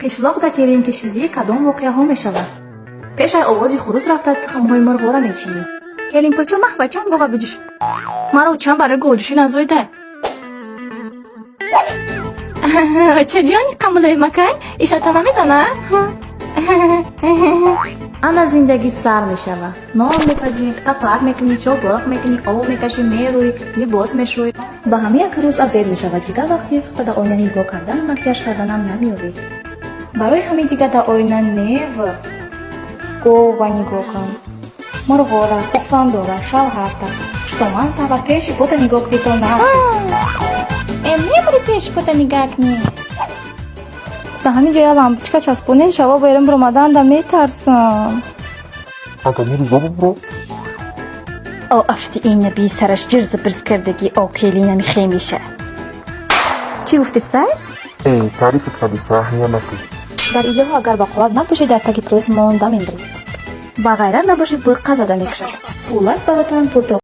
қишлоқда келин кишидӣ кадом воқеаҳо мешавад? пеш аз овози хуруз рафта тухмҳои мурғора мечинӣ. келин поча мах бачам гоға биҷуш. маро чам барои гоҷушӣ назоида. чаҷони қамулаи макай ишатама мезана. ана зиндагӣ сар мешава. нон мепазӣ, тапак мекунӣ, чопоқ мекунӣ, об мекашӣ, мерӯӣ, либос мешӯӣ. ба ҳама як рӯз апдейт мешавад. дигар вақти дар оина нигоҳ кардан, макияж карданам намеёбӣ. барои ҳамин дигар дар оина нев гова нигоҳ кун. мурғора, хусвандора, шалҳарта, штоманта ва пеши бота нигоҳ кунӣ то на. мебури пеши бота нигоҳ кунӣ. да ҳамин ҷоя лампочка часпонем, шаво берем биромаданда метарсам. Антони рӯза бубро. О афти ин наби сараш ҷирза бирз кардагӣ окелинами хемиша. Чӣ гуфти сай? Таърифи кардӣ саҳниямати. дар иҷоҳо агар бақувват набошед дар таги пресс монда мемиред. ба ғайрат набошед бӯй қазада мекушад. пулас баротон пурто